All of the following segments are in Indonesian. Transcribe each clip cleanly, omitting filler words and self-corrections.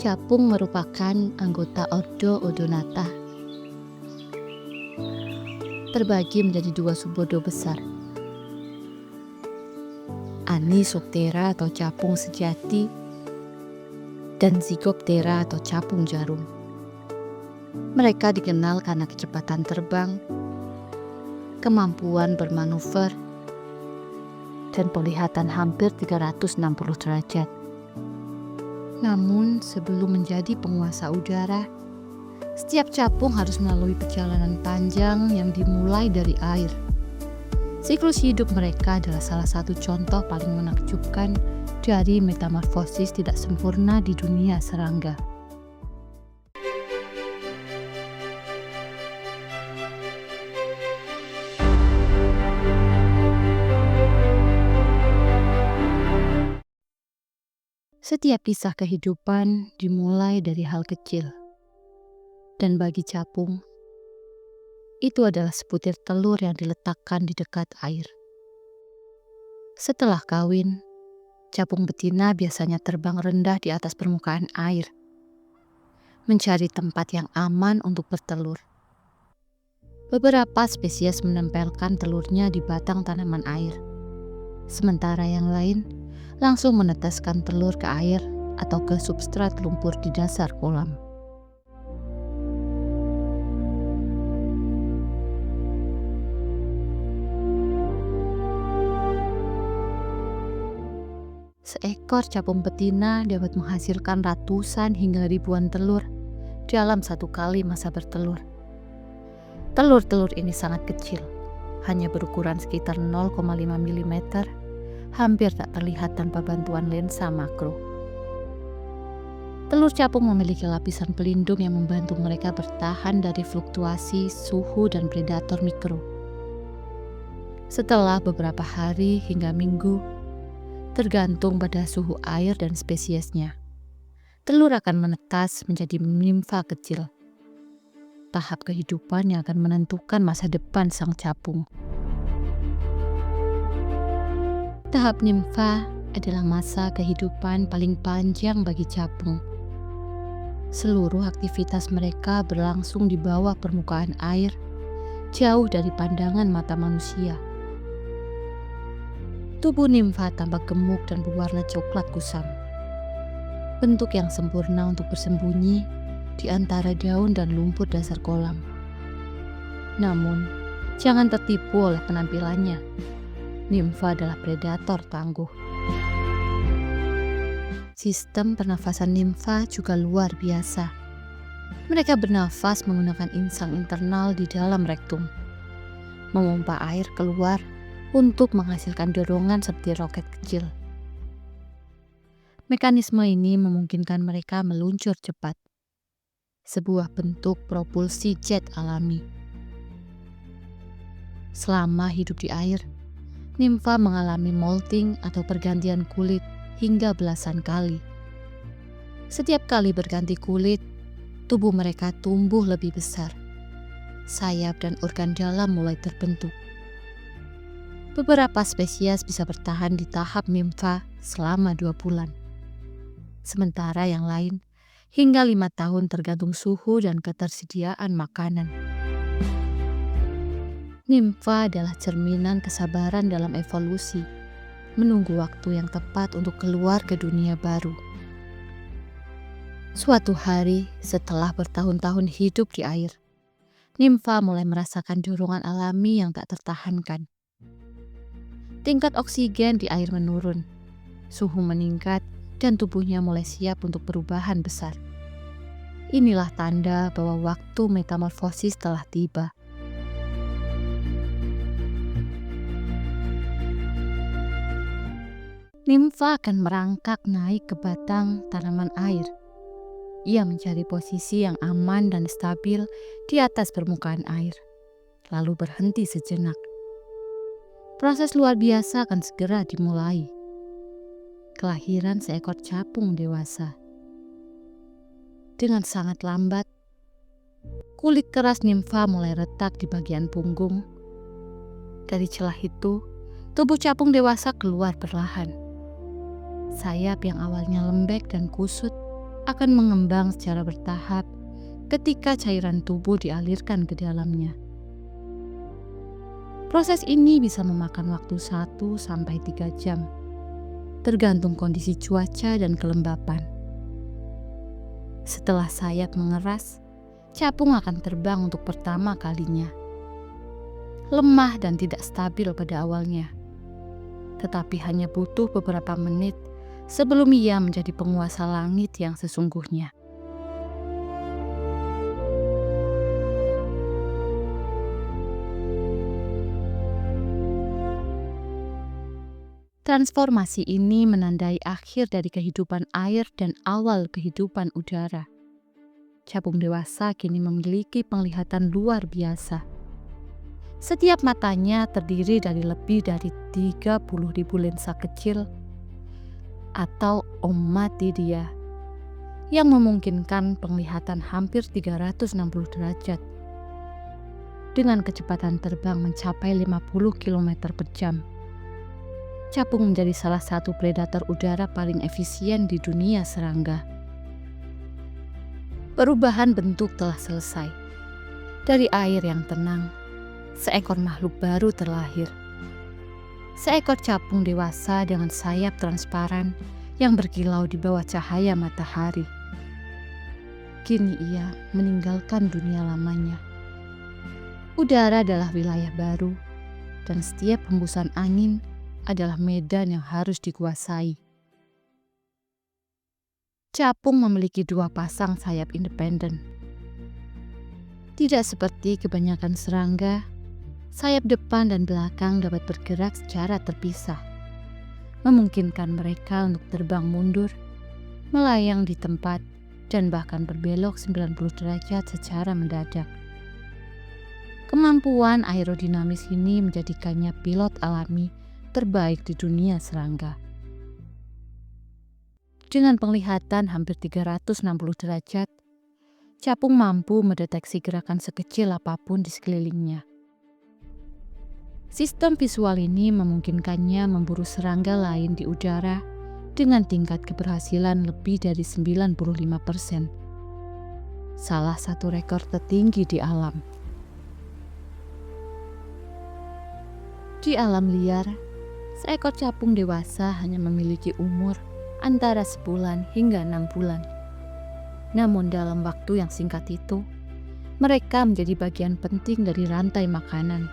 Capung merupakan anggota ordo Odonata, terbagi menjadi dua subodo besar, Anisoptera atau capung sejati dan Zygoptera atau capung jarum. Mereka dikenal karena kecepatan terbang, kemampuan bermanuver, dan penglihatan hampir 360 derajat. Namun sebelum menjadi penguasa udara, setiap capung harus melalui perjalanan panjang yang dimulai dari air. Siklus hidup mereka adalah salah satu contoh paling menakjubkan dari metamorfosis tidak sempurna di dunia serangga. Setiap kisah kehidupan dimulai dari hal kecil. Dan bagi capung, itu adalah sebutir telur yang diletakkan di dekat air. Setelah kawin, capung betina biasanya terbang rendah di atas permukaan air, mencari tempat yang aman untuk bertelur. Beberapa spesies menempelkan telurnya di batang tanaman air, sementara yang lain langsung menetaskan telur ke air atau ke substrat lumpur di dasar kolam. Seekor capung betina dapat menghasilkan ratusan hingga ribuan telur dalam satu kali masa bertelur. Telur-telur ini sangat kecil, hanya berukuran sekitar 0,5 mm, hampir tak terlihat tanpa bantuan lensa makro. Telur capung memiliki lapisan pelindung yang membantu mereka bertahan dari fluktuasi suhu dan predator mikro. Setelah beberapa hari hingga minggu, tergantung pada suhu air dan spesiesnya, telur akan menetas menjadi nimfa kecil. Tahap kehidupan yang akan menentukan masa depan sang capung. Tahap nimfa adalah masa kehidupan paling panjang bagi capung. Seluruh aktivitas mereka berlangsung di bawah permukaan air, jauh dari pandangan mata manusia. Tubuh nimfa tampak gemuk dan berwarna coklat kusam. Bentuk yang sempurna untuk bersembunyi di antara daun dan lumpur dasar kolam. Namun, jangan tertipu oleh penampilannya. Nimfa adalah predator tangguh. Sistem pernafasan nimfa juga luar biasa. Mereka bernafas menggunakan insang internal di dalam rektum, memompa air keluar untuk menghasilkan dorongan seperti roket kecil. Mekanisme ini memungkinkan mereka meluncur cepat, sebuah bentuk propulsi jet alami. Selama hidup di air, nimfa mengalami molting atau pergantian kulit hingga belasan kali. Setiap kali berganti kulit, tubuh mereka tumbuh lebih besar. Sayap dan organ dalam mulai terbentuk. Beberapa spesies bisa bertahan di tahap nimfa selama 2 bulan. Sementara yang lain hingga 5 tahun tergantung suhu dan ketersediaan makanan. Nimfa adalah cerminan kesabaran dalam evolusi, menunggu waktu yang tepat untuk keluar ke dunia baru. Suatu hari, setelah bertahun-tahun hidup di air, nimfa mulai merasakan dorongan alami yang tak tertahankan. Tingkat oksigen di air menurun, suhu meningkat, dan tubuhnya mulai siap untuk perubahan besar. Inilah tanda bahwa waktu metamorfosis telah tiba. Nimfa akan merangkak naik ke batang tanaman air. Ia mencari posisi yang aman dan stabil di atas permukaan air, lalu berhenti sejenak. Proses luar biasa akan segera dimulai. Kelahiran seekor capung dewasa. Dengan sangat lambat, kulit keras nimfa mulai retak di bagian punggung. Dari celah itu, tubuh capung dewasa keluar perlahan. Sayap yang awalnya lembek dan kusut akan mengembang secara bertahap ketika cairan tubuh dialirkan ke dalamnya. Proses ini bisa memakan waktu 1-3 jam, tergantung kondisi cuaca dan kelembapan. Setelah sayap mengeras, capung akan terbang untuk pertama kalinya. Lemah dan tidak stabil pada awalnya, tetapi hanya butuh beberapa menit sebelum ia menjadi penguasa langit yang sesungguhnya. Transformasi ini menandai akhir dari kehidupan air dan awal kehidupan udara. Capung dewasa kini memiliki penglihatan luar biasa. Setiap matanya terdiri dari lebih dari 30.000 lensa kecil atau ommatidia yang memungkinkan penglihatan hampir 360 derajat dengan kecepatan terbang mencapai 50 km per jam. Capung menjadi salah satu predator udara paling efisien di dunia serangga. Perubahan bentuk telah selesai. Dari air yang tenang, seekor makhluk baru terlahir. Seekor capung dewasa dengan sayap transparan yang berkilau di bawah cahaya matahari. Kini ia meninggalkan dunia lamanya. Udara adalah wilayah baru, dan setiap hembusan angin adalah medan yang harus dikuasai. Capung memiliki 2 pasang sayap independen. Tidak seperti kebanyakan serangga, sayap depan dan belakang dapat bergerak secara terpisah, memungkinkan mereka untuk terbang mundur, melayang di tempat, dan bahkan berbelok 90 derajat secara mendadak. Kemampuan aerodinamis ini menjadikannya pilot alami terbaik di dunia serangga. Dengan penglihatan hampir 360 derajat, capung mampu mendeteksi gerakan sekecil apapun di sekelilingnya. Sistem visual ini memungkinkannya memburu serangga lain di udara dengan tingkat keberhasilan lebih dari 95%. Salah satu rekor tertinggi di alam. Di alam liar, seekor capung dewasa hanya memiliki umur antara 10 hingga 6 bulan. Namun dalam waktu yang singkat itu, mereka menjadi bagian penting dari rantai makanan,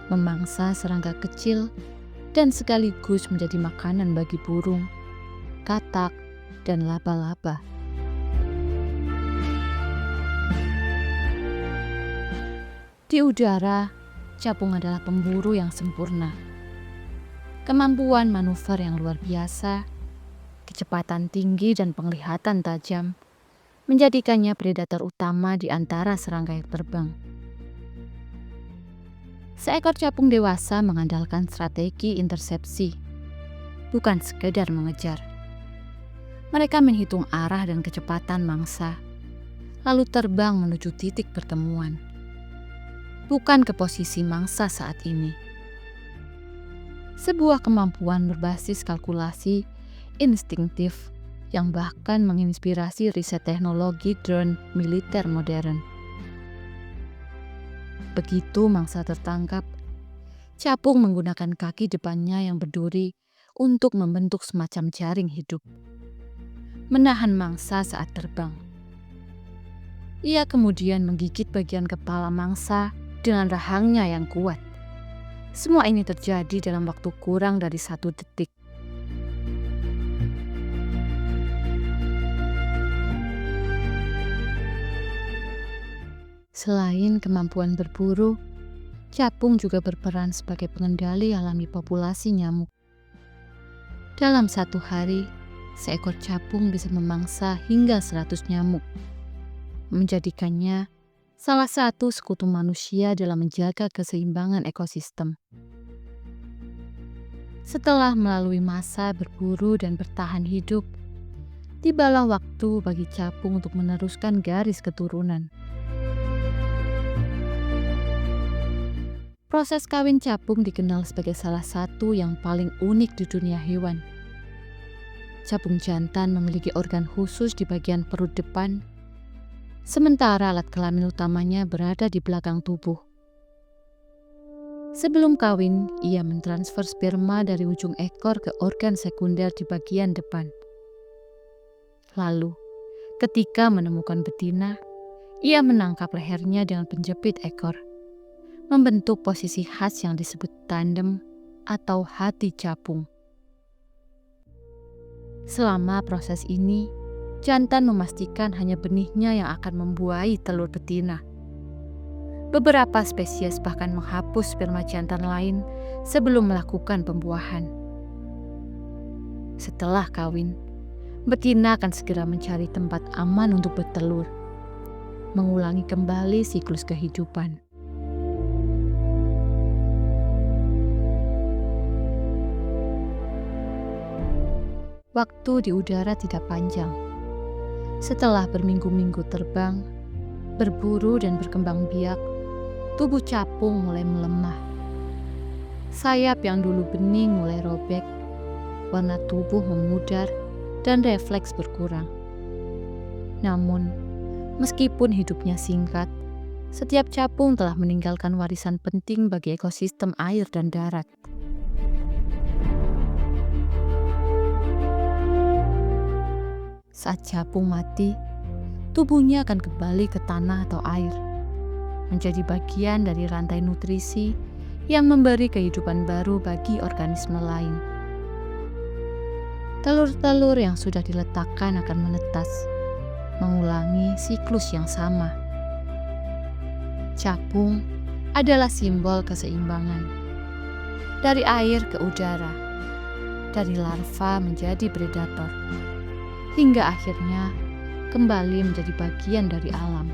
memangsa serangga kecil, dan sekaligus menjadi makanan bagi burung, katak, dan laba-laba. Di udara, capung adalah pemburu yang sempurna. Kemampuan manuver yang luar biasa, kecepatan tinggi dan penglihatan tajam menjadikannya predator utama di antara serangga yang terbang. Seekor capung dewasa mengandalkan strategi intersepsi, bukan sekedar mengejar. Mereka menghitung arah dan kecepatan mangsa, lalu terbang menuju titik pertemuan, bukan ke posisi mangsa saat ini. Sebuah kemampuan berbasis kalkulasi instinktif yang bahkan menginspirasi riset teknologi drone militer modern. Begitu mangsa tertangkap, capung menggunakan kaki depannya yang berduri untuk membentuk semacam jaring hidup, menahan mangsa saat terbang. Ia kemudian menggigit bagian kepala mangsa dengan rahangnya yang kuat. Semua ini terjadi dalam waktu kurang dari 1 detik. Selain kemampuan berburu, capung juga berperan sebagai pengendali alami populasi nyamuk. Dalam 1 hari, seekor capung bisa memangsa hingga 100 nyamuk, menjadikannya salah satu sekutu manusia dalam menjaga keseimbangan ekosistem. Setelah melalui masa berburu dan bertahan hidup, tibalah waktu bagi capung untuk meneruskan garis keturunan. Proses kawin capung dikenal sebagai salah satu yang paling unik di dunia hewan. capung jantan memiliki organ khusus di bagian perut depan, sementara alat kelamin utamanya berada di belakang tubuh. Sebelum kawin, ia mentransfer sperma dari ujung ekor ke organ sekunder di bagian depan. Lalu, ketika menemukan betina, ia menangkap lehernya dengan penjepit ekor, membentuk posisi khas yang disebut tandem atau hati capung. Selama proses ini, jantan memastikan hanya benihnya yang akan membuahi telur betina. Beberapa spesies bahkan menghapus sperma jantan lain sebelum melakukan pembuahan. Setelah kawin, betina akan segera mencari tempat aman untuk bertelur, mengulangi kembali siklus kehidupan. Waktu di udara tidak panjang. Setelah berminggu-minggu terbang, berburu dan berkembang biak, tubuh capung mulai melemah. Sayap yang dulu bening mulai robek, warna tubuh memudar, dan refleks berkurang. Namun, meskipun hidupnya singkat, setiap capung telah meninggalkan warisan penting bagi ekosistem air dan darat. Saat capung mati, tubuhnya akan kembali ke tanah atau air, menjadi bagian dari rantai nutrisi yang memberi kehidupan baru bagi organisme lain. Telur-telur yang sudah diletakkan akan menetas, mengulangi siklus yang sama. Capung adalah simbol keseimbangan. Dari air ke udara, dari larva menjadi predator, hingga akhirnya kembali menjadi bagian dari alam.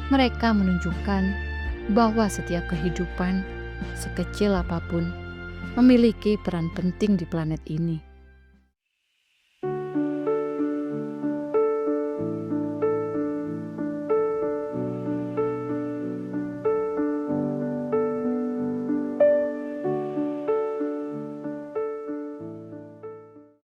Mereka menunjukkan bahwa setiap kehidupan, sekecil apapun, memiliki peran penting di planet ini.